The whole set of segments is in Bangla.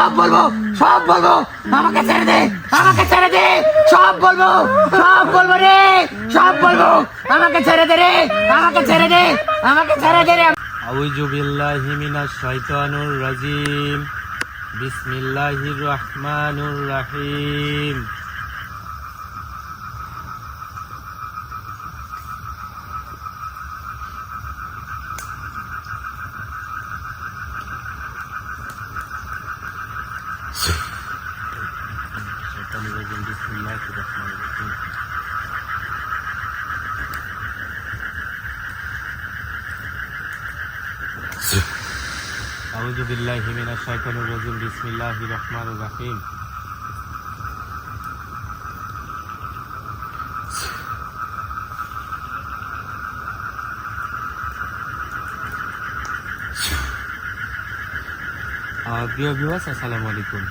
সব বলবো, সব বলবো। আমাকে ছেড়ে দে, আমাকে ছেড়ে দে, সব বলবো, সব বলবো রে, সব বলবো। আমাকে ছেড়ে দে রে, আমাকে ছেড়ে দে, আমাকে ছেড়ে দে রে। আউযু বিল্লাহি মিনাশ শাইতানির রাজিম। বিসমিল্লাহির রহমানির রহিম। শাইতানির রাজিম, বিসমিল্লাহির রহমানির রহিম। আউযু বিল্লাহি মিনাশ শাইতানির রাজিম। বিসমিল্লাহির রহমানির রহিম। প্রিয় ভিউয়ার্স, আসসালামু আলাইকুম।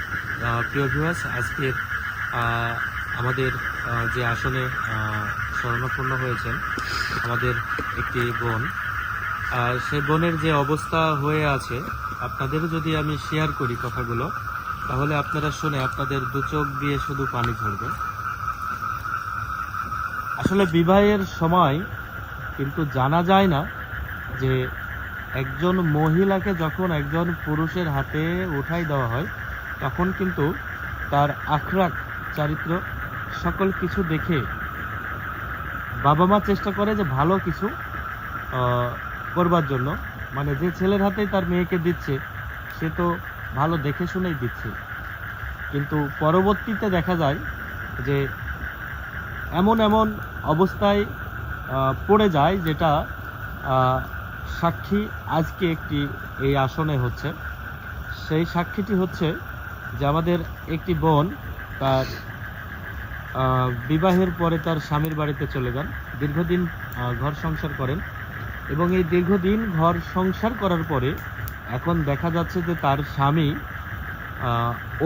প্রিয় ভিউয়ার্স, আজকের আমাদের যে আসনে শরণাপন্ন হয়েছেন আমাদের একটি বোন, সেই বোনের যে অবস্থা হয়ে আছে আপনাদের যদি আমি শেয়ার করি কথাগুলো, তাহলে আপনারা শুনে আপনাদের দু চোখ দিয়ে শুধু পানি ঝরবে। আসলে বিবাহের সময় কিন্তু জানা যায় না যে একজন মহিলাকে যখন একজন পুরুষের হাতে উঠাই দেওয়া হয় তখন কিন্তু তার আখড়াক চারিত্র সকল কিছু দেখে বাবা মা চেষ্টা করে যে ভালো কিছু করবার জন্য। মানে যে ছেলের হাতেই তার মেয়েকে দিচ্ছে সে তো ভালো দেখে শুনেই দিচ্ছে, কিন্তু পরবর্তীতে দেখা যায় যে এমন এমন অবস্থায় পড়ে যায় যেটা সাক্ষী আজকে একটি এই আসনে হচ্ছে। সেই সাক্ষীটি হচ্ছে যে আমাদের একটি বোন তার বিবাহের পরে তার স্বামীর বাড়িতে চলে যান, দীর্ঘদিন ঘর সংসার করেন এবং এই দীর্ঘদিন ঘর সংসার করার পরে এখন দেখা যাচ্ছে যে তার স্বামী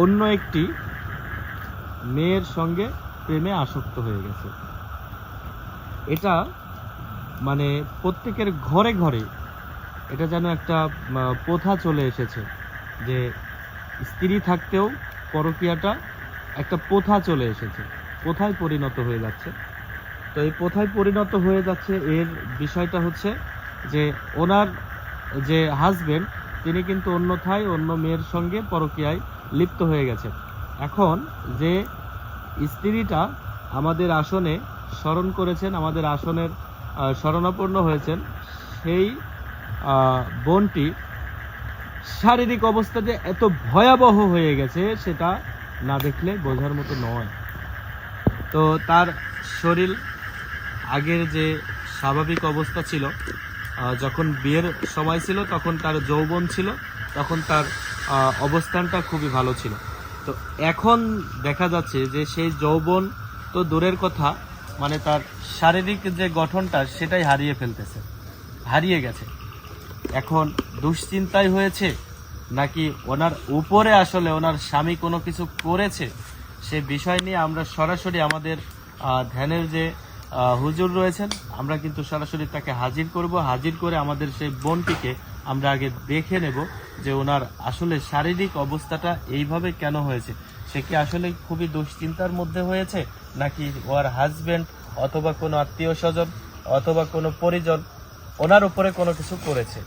অন্য একটি মেয়ের সঙ্গে প্রেমে আসক্ত হয়ে গেছে। এটা মানে প্রত্যেকের ঘরে ঘরে এটা যেন একটা প্রথা চলে এসেছে যে স্ত্রী থাকতেও পরকীয়াটা একটা প্রথা চলে এসেছে, প্রথায় পরিণত হয়ে যাচ্ছে। তো এই প্রথায় পরিণত হয়ে যাচ্ছে এর বিষয়টা হচ্ছে যে ওনার যে হাজবেন্ড তিনি কিন্তু অন্যথায় অন্য মেয়ের সঙ্গে পরকীয়ায় লিপ্ত হয়ে গেছে। এখন যে স্ত্রীটা আমাদের আসনে স্মরণ করেছেন, আমাদের আসনের শরণাপন্ন হয়েছেন, সেই বোনটি শারীরিক অবস্থা যে এত ভয়াবহ হয়ে গেছে সেটা না দেখলে বোঝার মতো নয়। তো তার শরীর আগের যে স্বাভাবিক অবস্থা ছিল, যখন বিয়ের সময় ছিল তখন তার যৌবন ছিল, তখন তার অবস্থানটা খুবই ভালো ছিল। তো এখন দেখা যাচ্ছে যে সেই যৌবন তো দূরের কথা, মানে তার শারীরিক যে গঠনটা সেটাই হারিয়ে গেছে। এখন দুশ্চিন্তায় হয়েছে নাকি ওনার উপরে আসলে ওনার স্বামী কোনো কিছু করেছে, সে বিষয় নিয়ে আমরা সরাসরি আমাদের ধ্যানের যে হুজুর রয়েছেন আমরা কিন্তু সরাসরি তাকে হাজির করব। হাজির করে আমাদের সেই বোনটিকে আমরা আগে দেখে নেব যে ওনার আসলে শারীরিক অবস্থাটা এইভাবে কেন হয়েছে। সে কি আসলে খুবই দুশ্চিন্তার মধ্যে হয়েছে নাকি ওর হাজবেন্ড অথবা কোনো আত্মীয় স্বজন অথবা কোনো পরিজন ওনার উপরে কোনো কিছু করেছে।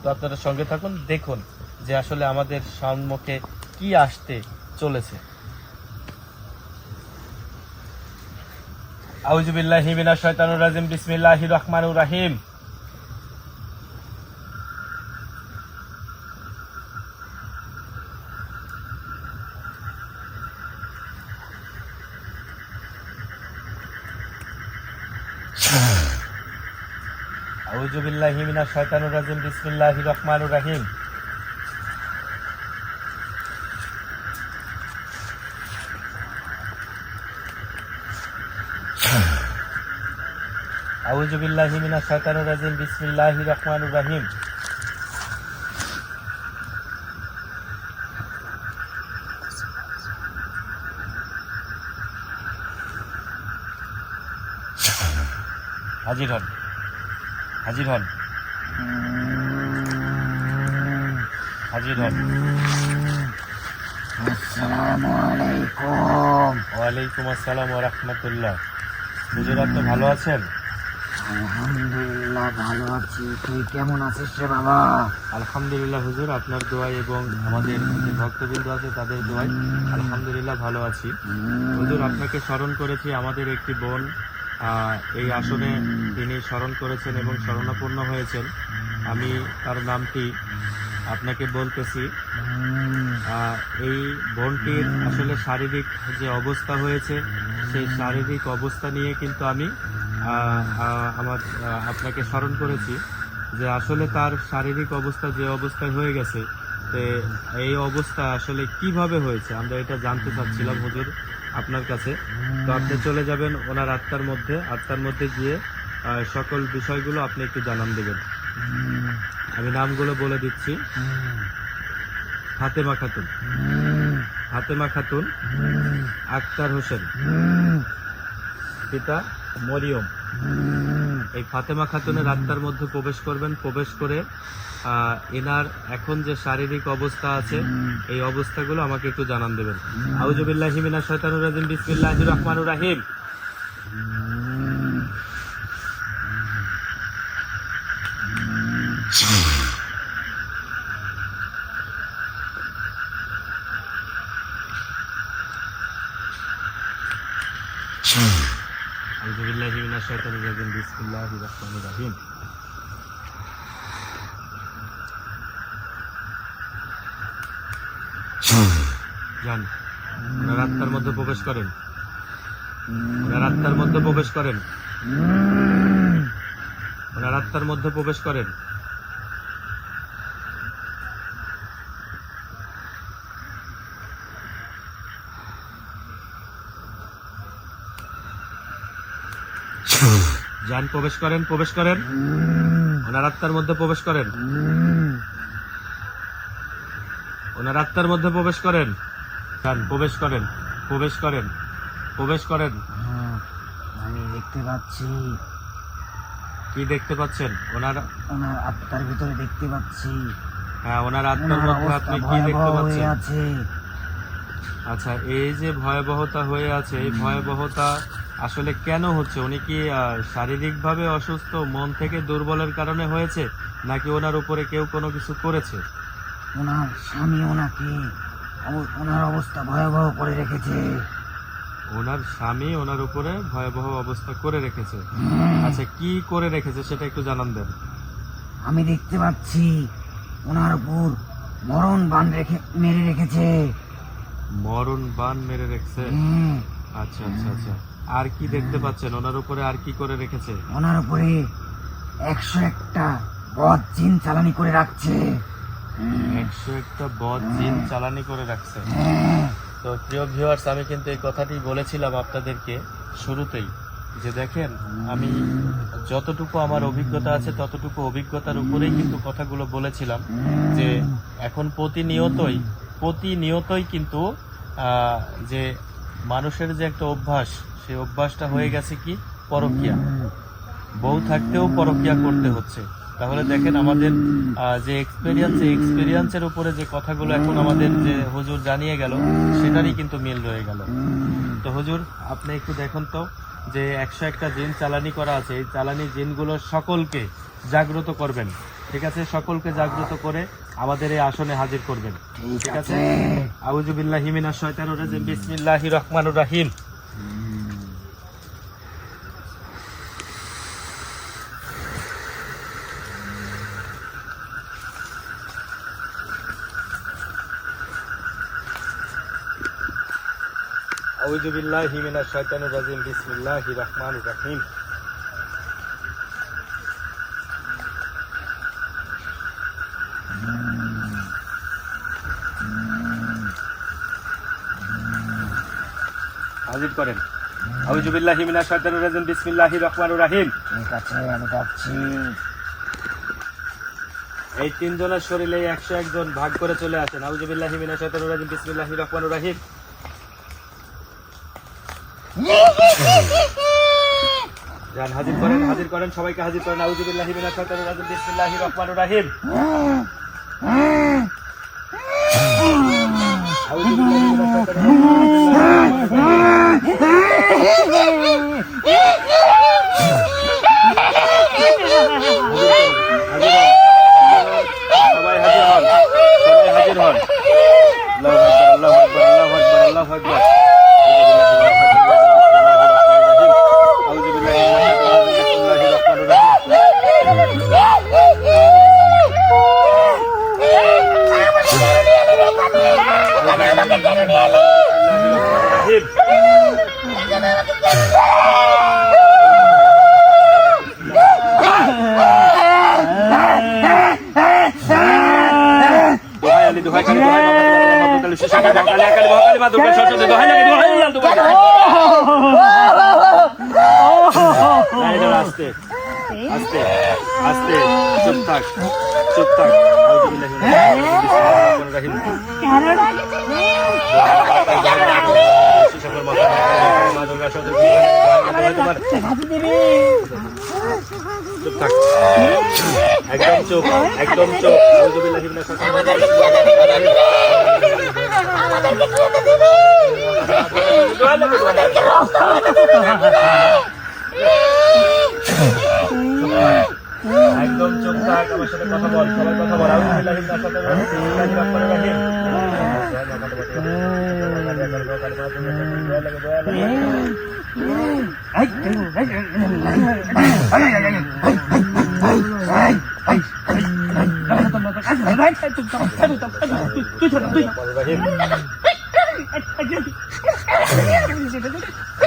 তো আপনারা সঙ্গে থাকুন, দেখুন যে আসলে আমাদের সম্মুখে কি আসতে চলেছে। আউযু বিল্লাহি মিনাশ শাইতানির রাজিম। বিসমিল্লাহির রহমানির রহিম। আউযু বিল্লাহি মিনাশ শাইতানির রাজিম। বিসমিল্লাহির রহমানির রহিম। আউযু বিল্লাহি মিনাশ শাইতানির রাজিম। বিসমিল্লাহির রহমানির রহিম। হাজির হন, হাজির হন, হাজির হন। ওয়ালাইকুম আসসালাম ওয়া রাহমাতুল্লাহ। হুজুর আপনি ভালো আছেন? আলহামদুলিল্লাহ ভালো আছি, তুই কেমন আছিস রে বাবা? আলহামদুলিল্লাহ হুজুর, আপনার দোয়ায় এবং আমাদের যে ভক্তবৃন্দ আছে তাদের দোয়ায় আলহামদুলিল্লাহ ভালো আছি। হুজুর আপনাকে স্মরণ করেছি, আমাদের একটি বোন এই আসনে তিনি স্মরণ করেছেন এবং শরণাপন্ন হয়েছেন। আমি তার নামটি আপনাকে বলতেছি। এই বোনটির আসলে শারীরিক যে অবস্থা হয়েছে সেই শারীরিক অবস্থা নিয়ে কিন্তু আমি আপনাকে স্মরণ করেছি যে আসলে তার শারীরিক অবস্থা যে অবস্থায় হয়ে গেছে, তো এই অবস্থা আসলে কিভাবে হয়েছে আমরা এটা জানতে চাচ্ছিলাম হুজুর আপনার কাছে। তো আপনি চলে যাবেন ওনার আত্মার মধ্যে গিয়ে সকল বিষয়গুলো আপনি একটু জানান দেবেন। আমি নামগুলো বলে দিচ্ছি। ফাতেমা খাতুন, আক্তার হোসেন, পিতা মরিয়ম। এই ফাতেমা খাতুনের আত্মার মধ্যে প্রবেশ করবেন, প্রবেশ করে এনার এখন যে শারীরিক অবস্থা আছে এই অবস্থাগুলো আমাকে একটু জানান দেবেন। আউযু বিল্লাহি মিনাশ শাইতানির রাজিম, বিসমিল্লাহির রহমানির রহিম। আউযু বিল্লাহি মিনাশ শাইতানির রাজিম, বিসমিল্লাহির রহমানির রহিম। যান, ওনার আত্মার মধ্যে প্রবেশ করেন, ওনার আত্মার মধ্যে প্রবেশ করেন, ওনার আত্মার মধ্যে প্রবেশ করেন। যান, প্রবেশ করেন, প্রবেশ করেন, ওনার আত্মার মধ্যে প্রবেশ করেন, ওনার আত্মার মধ্যে প্রবেশ করেন। যান, প্রবেশ করেন, প্রবেশ করেন, প্রবেশ করেন। আমি দেখতে পাচ্ছি। কি দেখতে পাচ্ছেন? ওনার আত্মার ভিতরে দেখতে পাচ্ছি। হ্যাঁ, ওনার আত্মার মধ্যে আপনি কি দেখতে পাচ্ছেন? আচ্ছা, এই যে ভয়াবহতা হয়ে আছে, এই ভয়াবহতা আসলে কেন হচ্ছে? উনি কি শারীরিকভাবে অসুস্থ, মন থেকে দুর্বলের কারণে হয়েছে, নাকি ওনার উপরে কেউ কোনো কিছু করেছে? ওনার স্বামী ওনার অবস্থা ভয়াবহ করে রেখেছে। ওনার স্বামী ওনার উপরে ভয়াবহ অবস্থা করে রেখেছে। আচ্ছা, কি করে রেখেছে সেটা একটু জানান দেন। আমি দেখতে পাচ্ছি ওনার উপর মরণ বান মেরে রেখেছে। মরণ বান মেরে রেখেছে? আচ্ছা আচ্ছা আচ্ছা। আর কি দেখতে পাচ্ছেন? ওনার উপরে আর কি করে রেখেছে? ওনার উপরে 101টা বদ জিন চালানি করে রাখছে। 101টা বদ জিন চালানি করে রাখছে। তো প্রিয় ভিউয়ার্স, আমি কিন্তু এই কথাটি বলেছিলাম আপনাদেরকে শুরুতেই, যে দেখেন আমি যতটুকু আমার অভিজ্ঞতা আছে ততটুকু অভিজ্ঞতার উপরেই কিন্তু কথাগুলো বলেছিলাম, যে এখন প্রতিনিয়তই কিন্তু যে মানুষের যে একটা অভ্যাস, সেই অভ্যাসটা হয়ে গেছে কি পরকীয়া। বউ থাকতেও পরকীয়া করতে হচ্ছে। তাহলে দেখেন আমাদের যে এক্সপেরিয়েন্সের উপরে যে কথাগুলো এখন আমাদের যে হুজুর জানিয়ে গেল সেটারই কিন্তু মিল রয়ে গেল। তো হুজুর আপনি একটু দেখুন তো, যে 101টা জিন চালানি করা আছে, এই চালানি জিনগুলো সকলকে জাগ্রত করবেন। ঠিক আছে, সকলকে জাগ্রত করে আমাদের এই আসনে হাজির করবেন। ঠিক আছে। আউযু বিল্লাহি মিনাশ শাইতানির রাজিম, বিসমিল্লাহির রহমানির রহিম। আউযু বিল্লাহি মিনাশ শাইতানির রাজিম, বিসমিল্লাহির রহমানির রহিম। হাজির করেন। আউযু বিল্লাহি মিনাশ শাইতানির রাজিম, বিসমিল্লাহির রহমানির রহিম। ঠিক আছে, আমি যাচ্ছি। এই তিনজনের শরীরে 101 জন ভাগ করে চলে আসেন। আউযু বিল্লাহি মিনাশ শাইতানির রাজিম, বিসমিল্লাহির রহমানির রহিম। যান, হাজির করেন, হাজির করেন, সবাইকে হাজির করেন। আউযু বিল্লাহি মিনাশ শাইতানির রাজিম, বিসমিল্লাহির রহমানির রহিম। আউযু বিল্লাহি মিনাশ শাইতানির রাজিম, বিসমিল্লাহির রহমানির রহিম। আল্লাহু আকবার, আল্লাহু আকবার, আল্লাহু আকবার। আউযু বিল্লাহি মিনাশ শাইতানির রাজিম, বিসমিল্লাহির রহমানির রহিম। দোহাই কালী, দোহাই মহাকালী, শিশাকালী, মহাকালী, আকালী, মহাকালী, মা দুর্গা, সরস্বতী, দোহাই লাগে, দোহাই আল্লাহ, দোহাই। আস্তে আস্তে আস্তে, চুপ থাক, চুপ থাক। আউযু বিল্লাহি মিনাশ শাইতানির রাজিম, বিসমিল্লাহির রহমানির রহিম। শিশাকালী, মহাকালী, মা দুর্গা, সরস্বতী, দোহাই চুপ থাক, একদম চুপ, একদম চুপ। আউযু বিল্লাহি মিনাশ শাইতানির রাজিম। একদম চুপ থাক, আমার সাথে কথা বল, সবাই কথা বল। আউযু বিল্লাহি মিনাশ শাইতানির রাজিম, বিসমিল্লাহির রহমানির রহিম।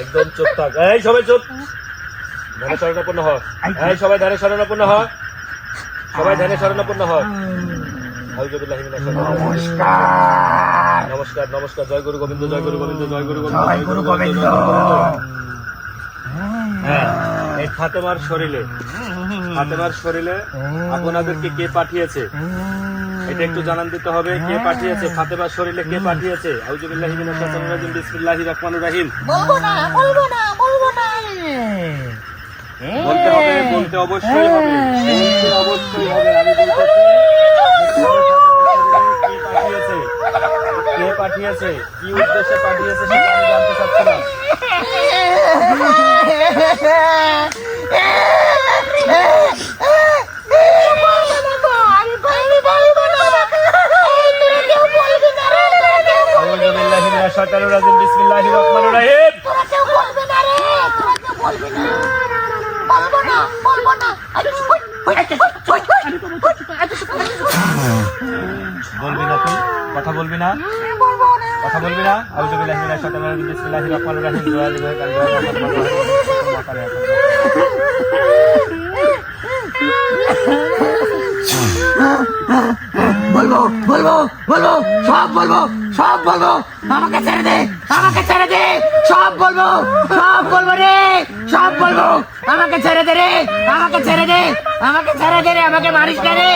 একদম চুপ থাক, এই সবাই চুপ, ধ্যানে শরণাপন্ন হ। এই সবাই ধ্যানে শরণাপন্ন হ, সবাই ধ্যানে শরণাপন্ন হ। আউযু বিল্লাহি মিনাশ শাইতানির রাজিম। নমস্কার, নমস্কার, নমস্কার। জয় গুরু গোবিন্দ, জয় গুরু গোবিন্দ, জয় গুরু গোবিন্দ, জয় গুরু গোবিন্দ। হ্যাঁ, এই ফাতেমার শরীরে, ফাতেমার শরীরে আপনাদেরকে কে পাঠিয়েছে এটা একটু জানান দিতে হবে। কে পাঠিয়েছে ফাতেমার শরীরে, কে পাঠিয়েছে? আউযু বিল্লাহি মিনাশ শাইতানির রাজিম, বিসমিল্লাহির রহমানির রহিম। বলবো না, বলবো না, বলবো না। বলতে হবে, বলতে অবশ্যই হবে, বলতে অবশ্যই হবে। আমি বলতেছি, কে পাঠিয়েছে, কে পাঠিয়েছে, কি উদ্দেশ্যে পাঠিয়েছে সেটা আমি জানতে চাচ্ছিলাম। আউযু বিল্লাহি মিনাশ শাইতানির রাজিম, বিসমিল্লাহির রহমানির রহিম। বলবি না তুই, কথা বলবি না, কথা বলবি না। আউযু বিল্লাহি মিনাশ শাইতানির রাজিম, বিসমিল্লাহির রহমানির রহিম। বলবো, বলবো, বলবো, সব বলবো, সব বলবো। আমাকে ছেড়ে দে, আমাকে ছেড়ে দে, সব বলবো, সব বলবো রে, সব বলবো। আমাকে ছেড়ে দে রে, আমাকে ছেড়ে দে, আমাকে ছেড়ে দে রে, আমাকে মারিস না রে,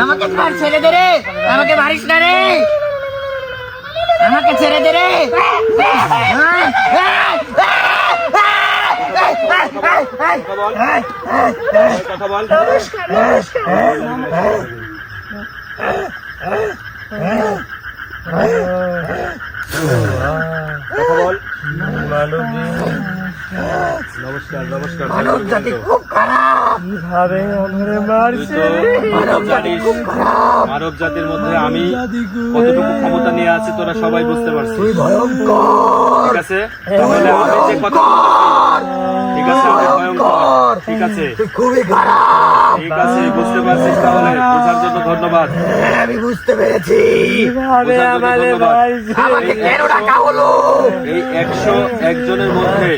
আমাকে ছেড়ে দে রে, আমাকে মারিস না রে, আমাকে ছেড়ে দে রে। কথা বল, কথা বল। নমস্কার, নমস্কার। মানব জাতি খুব খারাপ, কিভাবে আমারে মারছে? মানব জাতি খুব খারাপ। মানব জাতির মধ্যে আমি কতটুকু ক্ষমতা নিয়ে আছি তোরা সবাই বুঝতে পারছিস। তুই ভয়ঙ্কর, ঠিক আছে, তাহলে আমি যে কথা বলতেছি, ঠিক আছে, আমি ভয়ঙ্কর, ঠিক আছে, তুই খুবই খারাপ। ঠিক আছে, বুঝতে পারছিস, তাহলে বোঝার জন্য ধন্যবাদ। আমি বুঝতে পেরেছি। বোঝার জন্য ধন্যবাদ। আমাকে কেন ডাকা হলো? এই 101 জনের মধ্যে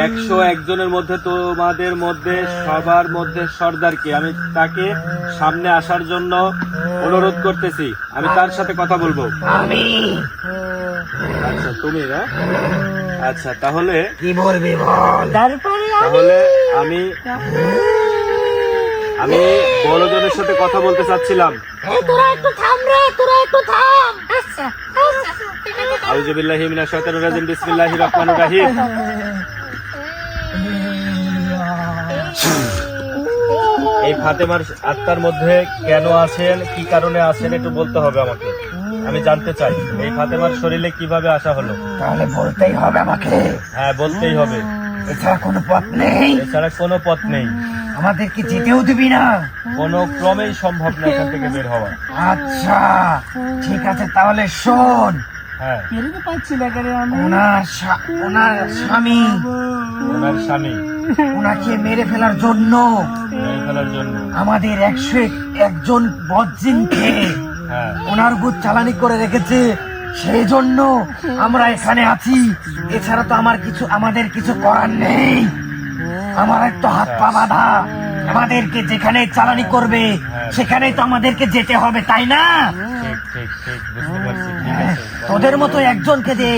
101 জনের মধ্যে তোমাদের মধ্যে সবার মধ্যে সর্দারকে আমি তাকে সামনে আসার জন্য অনুরোধ করতেছি। আমি তার সাথে কথা বলবো। আমি আচ্ছা, তুমি না? আচ্ছা, তাহলে কি বলবি বল। তাহলে আমি বড়জনের সাথে কথা বলতে চাচ্ছিলাম। তোরা একটু থাম রে, তোরা একটু থাম। আউযু বিল্লাহি মিনাশ শাইতানির রাজিম, বিসমিল্লাহির রহমানির রহিম। এই ফাতেমার আত্মার মধ্যে কেন আছেন, কি কারণে আছেন একটু বলতে হবে আমাকে। আমি জানতে চাই এই ফাতেমার শরীরে কিভাবে আসা হলো। তাহলে বলতেই হবে আমাকে। হ্যাঁ, বলতেই হবে, এছাড়া কোনো পথ নেই। এছাড়া কোনো পথ নেই। আমাদেরকে যেতেও দিবি না? কোনো ক্রমেই সম্ভব না এখান থেকে বের হওয়া। আচ্ছা ঠিক আছে, তাহলে শোন, হ্যাঁ, ওনার স্বামী ওনার স্বামী ওনাকে মেরে ফেলার জন্য মেরে ফেলার জন্য আমাদের 101 বজ্জিনকে হ্যাঁ ওনার উপর চালানি করে রেখেছে, সেই জন্য আমরা এখানে আছি। এছাড়া তো আমাদের কিছু করার নেই। আমার তো হাত পা বাঁধা, আমাদেরকে যেখানে চালানি করবে সেখানেই তো আমাদেরকে যেতে হবে, তাই না? ঠিক ঠিক ঠিক বুঝতে পারছি। ঠিক আছে, তোদের মতো একজনকে যে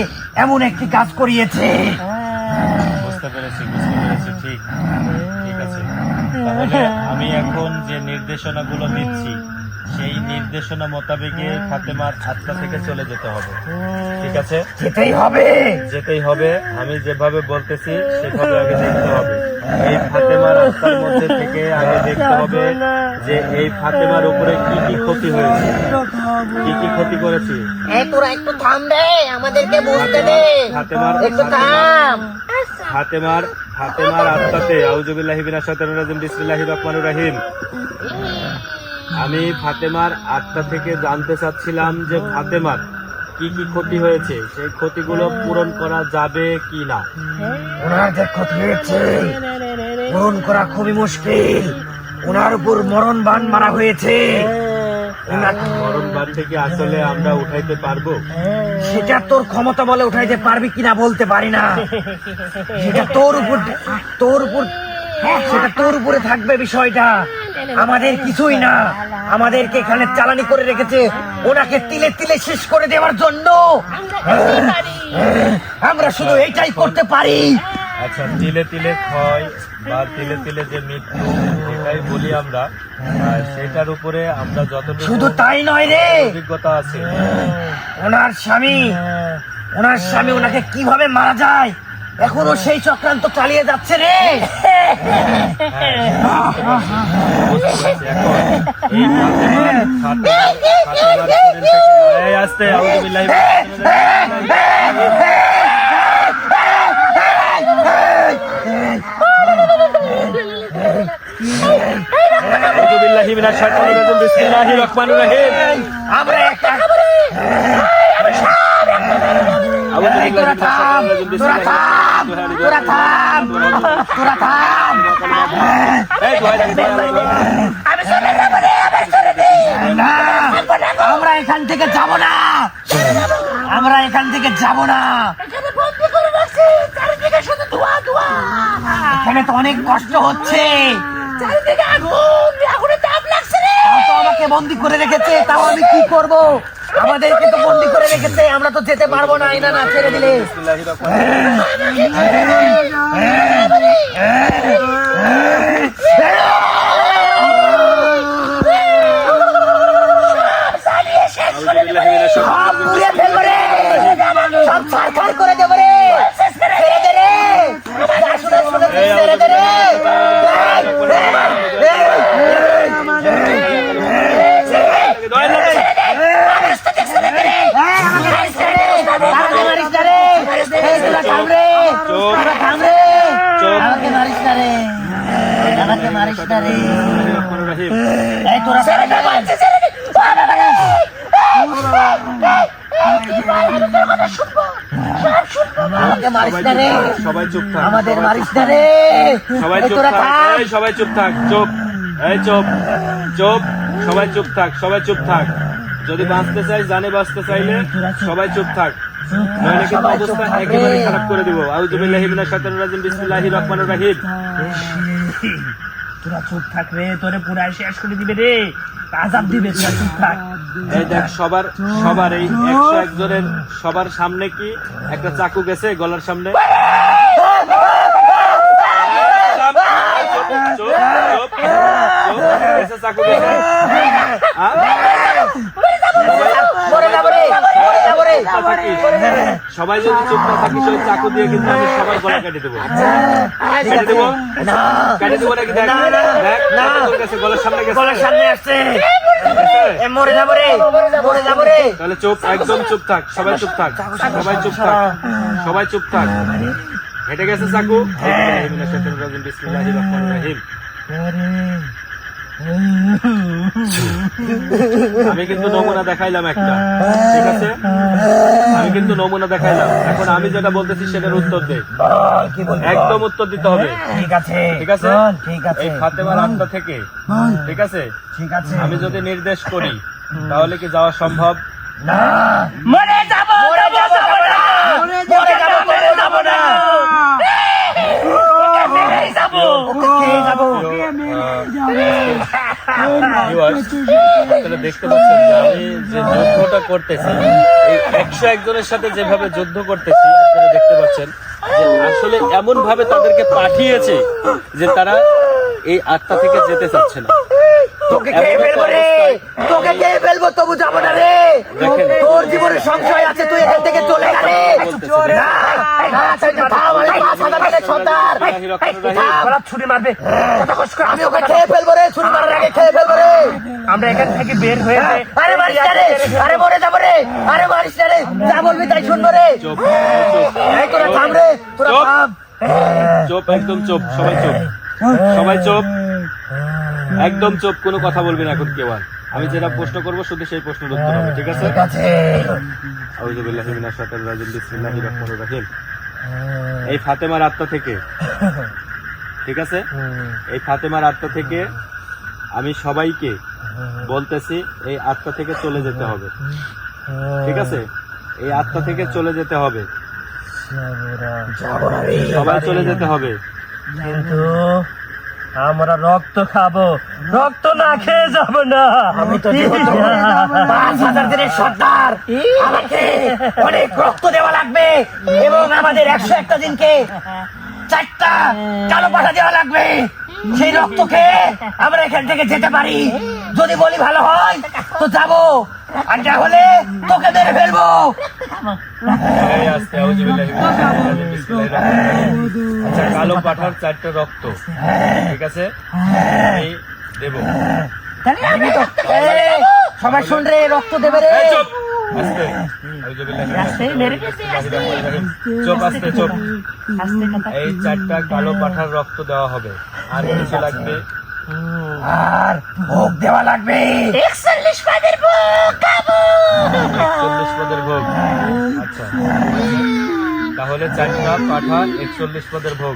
এমন একটি কাজ করিয়েছে। বুঝতে পেরেছি ঠিক ঠিক আছে। তাহলে আমি এখন যে নির্দেশনাগুলো দিচ্ছি সেই নির্দেশনা মোতাবেকে ফাতেমার আত্মা থেকে চলে যেতে হবে। ঠিক আছে, যেতেই হবে। যেতেই হবে। আমি যেভাবে বলতেছি সেভাবে আগে দেখতে হবে। এই ফাতেমার আত্মার মধ্যে থেকে আগে দেখতে হবে যে এই ফাতেমার উপরে কি কি ক্ষতি হয়েছে, কি কি ক্ষতি করেছি। তোরা একটু থাম রে, আমাদেরকে বুঝতে দে। একটু থাম। ফাতেমার আত্মাতে আউযুবিল্লাহি মিনাশ শাইতানির রাজিম বিসমিল্লাহির রহমানির রহিম। আমি ফাতেমার আত্মা থেকে জানতে চাচ্ছিলাম যে ফাতেমার কি কি ক্ষতি হয়েছে, সেই ক্ষতিগুলো পূরণ করা যাবে কি না। ওনার যে ক্ষতি হয়েছে পূরণ করা খুবই মুশকিল। ওনার উপর মরণ বান মারা হয়েছে। মরণ বান থেকে আসলে আমরা উঠাইতে পারবো? সেটা তোর ক্ষমতা বলে উঠাইতে পারবি কিনা বলতে পারি না। সেটা তোর উপরে থাকবে বিষয়টা। আমাদের কিছুই না, আমাদেরকে এখানে চালানি করে রেখেছে ওনাকে তিলে তিলে শেষ করে দেওয়ার জন্য। আমরা শুধু এইটাই করতে পারি। আচ্ছা, তিলে তিলে ক্ষয় বা তিলে তিলে যে মৃত্যু সেটাই বলি আমরা, সেটার উপরে আমরা যতটুকু শুধু তাই নয় রে, অভিজ্ঞতা আছে। ওনার স্বামী ওনাকে কিভাবে মারা যায় এখনো সেই চক্রান্ত চালিয়ে যাচ্ছে রে। আস্তে আউযুবিল্লাহি মিনাশ শাইতানির রাজিম বিসমিল্লাহির রহমানির রহিম। আমরা একটা আমরা এখান থেকে যাব না, আমরা এখান থেকে যাব না। এখানে তো অনেক কষ্ট হচ্ছে, আমাকে বন্দি করে রেখেছে, তাও আমি কি করব? আমাদেরকে তো বন্দি করে রেখেছে, আমরা তো যেতে পারবো না। আইনা না ছেড়ে দিলে সব পুড়িয়ে ফেলবো রে, সব ছাড়খাড় করে দেবো রে। ছেড়ে দে রে, ছেড়ে দে রে। সবাই চুপ থাক, আমাদের মারিস না রে, সবাই চুপ থাক, সবাই চুপ থাক, চুপ, এই চুপ চুপ, সবাই চুপ থাক, সবাই চুপ থাক। যদি বাঁচতে চাই, জানে বাঁচতে চাইলে সবাই চুপ থাক, নইলে কিন্তু অবস্থা একেবারে খারাপ করে দিব। আউযুবিল্লাহি মিনাশ শাইতানির রাজিম বিসমিল্লাহির রহমানির রহিম। তোরা চুপ থাক রে, তোরে পুরাই শেষ করে দিবে রে, আযাব দিবে। তোরা চুপ থাক। এই দেখ, সবার এই 101 জনের সবার সামনে কি একটা চাকু গেছে গলার সামনে? চাকু গেছে। সবাই যদি চুপ না থাকিস ওই চাকু দিয়ে কিন্তু আমি সবার গলা কেটে দেবো, কেটে দেবো, কেটে দেবো নাকি? দেখ তোর কাছে গলার সামনে গেছে, গলার সামনে আসছে, মরে যাবো রে, মরে যাবো রে। তাহলে চুপ, একদম চুপ থাক, সবাই চুপ থাক, সবাই চুপ থাক, সবাই চুপ থাক। হেঁটে গেছে চাকু। বিসমিল্লাহির রহমানির রহিম। আমি কিন্তু নমুনা দেখাইলাম একটা, ঠিক আছে? আমি কিন্তু নমুনা দেখাইলাম। এখন আমি যেটা বলতেছি সেটার উত্তর দে, কি বলবি? একদম উত্তর দিতে হবে। ঠিক আছে, ঠিক আছে? ঠিক আছে, এই ফাতেমার আত্মা থেকে, ঠিক আছে, ঠিক আছে। আমি যদি নির্দেশ করি তাহলে কি যাওয়া সম্ভব? না, মরে যাব, মরে যাব না, মরে যাব, মরে যাব না। ওকে মেরেই যাব, ওকে খেয়ে যাব। আপনারা দেখতে পাচ্ছেন যে আমি যে যুদ্ধটা করতেছি, এই 101 জনের সাথে যেভাবে যুদ্ধ করতেছি, আপনারা দেখতে পাচ্ছেন যে আসলে এমন ভাবে তাদেরকে পাঠিয়েছে যে তারা এই আত্মা থেকে যেতে চাচ্ছে না। তোকে খেয়ে ফেলবো রে, তোকে খেয়ে ফেলবো, তবু যাবো না রে। দেখেন। তোর জীবনে সংশয় আছে, তুই এখান থেকে চলে গেলে। না, না, তুই থাম, আমি 5,000 টাকা সর্দার। ছুরি মারবে। আমি ওকে খেয়ে ফেলবো রে, ছুরি মারার আগে খেয়ে ফেলবো রে। আমরা এখান থেকে বের হয়ে যাই। আরে মারিস না রে, আরে মরে যাবো রে, আরে মারিস না রে, যা বলবি তাই শুনবো রে। চুপ, এই তোরা থাম রে, তোরা চুপ। থাম। চুপ, একদম চুপ, সবাই চুপ, সবাই চুপ, একদম চুপ, কোনো কথা বলবি না এখন কেউ আর। আমি যেটা প্রশ্ন করবো শুধু সেই প্রশ্নের উত্তর হবে, ঠিক আছে? ঠিক আছে। আউযু বিল্লাহি মিনাশ শাইতানির রাজিম, বিসমিল্লাহির রহমানির রহিম। এই ফাতেমার আত্মা থেকে, ঠিক আছে, এই ফাতেমার আত্মা থেকে আমি সবাইকে বলতেছি এই আত্মা থেকে চলে যেতে হবে, ঠিক আছে? এই আত্মা থেকে চলে যেতে হবে, যাবো না রে। সবাই চলে যেতে হবে। কিন্তু আমরা রক্ত খাবো, রক্ত না খেয়ে যাব না। আমি তো যেহেতু 5,000 দিনের সর্দার, আমাকে অনেক রক্ত দেওয়া লাগবে এবং আমাদের 101টা দিনকে 4টা কালো পাঠা দেওয়া লাগবে। সেই রক্ত খেয়ে আমরা এখান থেকে যেতে পারি। যদি বলি ভালো হয় তো যাবো, আর না হলে তোকে মেরে ফেলবো। এই আস্তে, আউযু বিল্লাহি মিনাশ শাইতানির রাজিম, বিসমিল্লাহির রহমানির রহিম। আচ্ছা, কালো পাঠার 4টা রক্ত, ঠিক আছে, আমি দেব। আমি তো সবাই শুন রে, রক্ত দেবে রে। এই চুপ, আস্তে, আউযু বিল্লাহি মিনাশ শাইতানির রাজিম, বিসমিল্লাহির রহমানির রহিম। চুপ, আস্তে, চুপ। এই 4টা কালো পাঠার রক্ত দেওয়া হবে। আর কিছু লাগবে? আর ভোগ দেওয়া লাগবে। 41 পাদের ভোগ খাবো। 41 পদের ভোগ। আচ্ছা, তাহলে 4টা পাঠা 41 পদের ভোগ,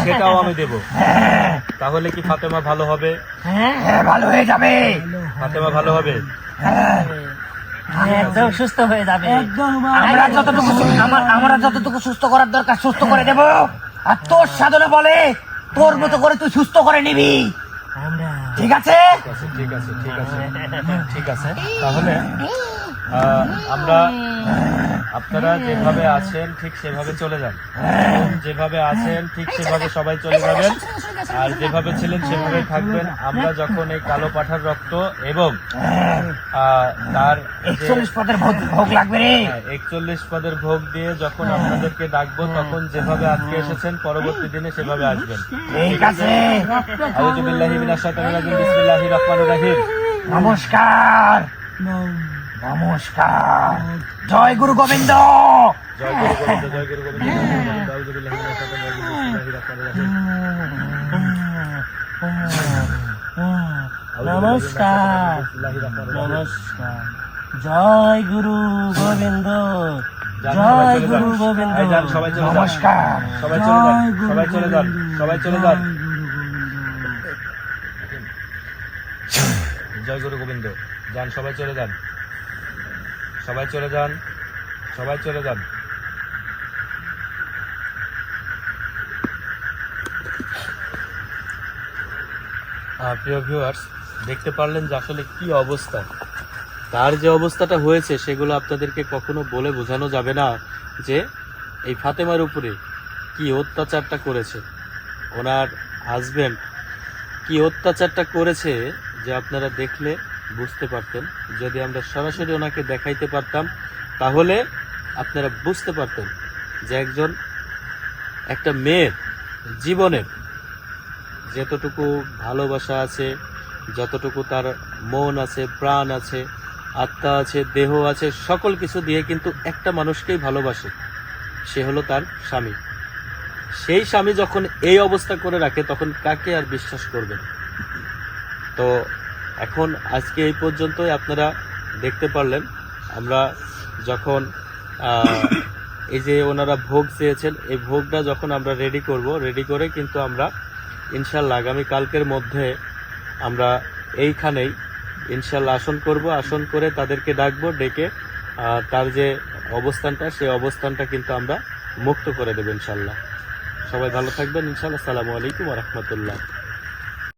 সেটাও আমি দেব। তাহলে কি ফাতেমা ভালো হবে? হ্যাঁ, ভালো হয়ে যাবে। ফাতেমা ভালো হবে? একদম সুস্থ হয়ে যাবে। আমরা যতটুকু সুস্থ করার দরকার সুস্থ করে দেব। আর তোর সাধনে বলে তোর মতো করে তুই সুস্থ করে নিবি, ঠিক আছে? ঠিক আছে, ঠিক আছে, ঠিক আছে। তাহলে আমরা, আপনারা যেভাবে আছেন ঠিক সেভাবে চলে যান, যেভাবে আছেন ঠিক সেভাবে সবাই চলে যাবেন, আর যেভাবে ছিলেন সেভাবেই থাকবেন। আমরা যখন এই কালো পাঠার রক্ত এবং তার 41 পদের ভোগ লাগবে রে। 41 পদের ভোগ দিয়ে যখন আপনাদেরকে ডাকবো, তখন যেভাবে আজকে এসেছেন পরবর্তী দিনে সেভাবে আসবেন, ঠিক আছে। আউযু বিল্লাহি মিনাশ শাইতানির রাজিম, বিসমিল্লাহির রহমানির রহিম। নমস্কার, নমস্কার। জয় গুরু গোবিন্দ। জয় গুরু গোবিন্দ, জয় গুরু গোবিন্দ, জয় গুরু গোবিন্দ। আউযু বিল্লাহি মিনাশ শাইতানির রাজিম, বিসমিল্লাহির রহমানির রহিম। নমস্কার, নমস্কার। জয় গুরু গোবিন্দ, জয় গুরু গোবিন্দ। এই যান, সবাই চলে যান, নমস্কার। সবাই চলে যান, সবাই চলে যান, সবাই চলে যান। জয় গুরু গোবিন্দ, যান, সবাই চলে যান, সবাই চলে যান, সবাই চলে যান। প্রিয় ভিউয়ার্স, দেখতে পারলেন যে আসলে কি অবস্থা, তার যে অবস্থাটা হয়েছে সেগুলো আপনাদেরকে কখনো বলে বোঝানো যাবে না যে এই ফাতেমার উপরে কি অত্যাচারটা করেছে, ওনার হাজবেন্ড কি অত্যাচারটা করেছে, যে আপনারা দেখলে বুঝতে পারতেন। যদি আমরা সরাসরি ওনাকে দেখাইতে পারতাম তাহলে আপনারা বুঝতে পারতেন যে একটা মেয়ের জীবনের যতটুকু ভালোবাসা আছে, যতটুকু তার মন আছে, প্রাণ আছে, আত্মা আছে, দেহ আছে, সকল কিছু দিয়ে কিন্তু একটা মানুষকেই ভালোবাসে, সে হলো তার স্বামী। সেই স্বামী যখন এই অবস্থা করে রাখে তখন কাকে আর বিশ্বাস করবেন? তো এখন আজকে এই পর্যন্তই, আপনারা দেখতে পারলেন আমরা যখন এই যে ওনারা ভোগ চেয়েছেন, এই ভোগটা যখন আমরা রেডি করব, রেডি করে কিন্তু আমরা ইনশাল্লাহ আগামী কালকের মধ্যে আমরা এইখানেই ইনশাল্লাহ আসন করব, আসন করে তাদেরকে ডাকবো, ডেকে তার যে অবস্থানটা, সেই অবস্থানটা কিন্তু আমরা মুক্ত করে দেবো ইনশাল্লাহ। সবাই ভালো থাকবেন ইনশাল্লাহ। আসসালামু আলাইকুম ওয়া রাহমাতুল্লাহ।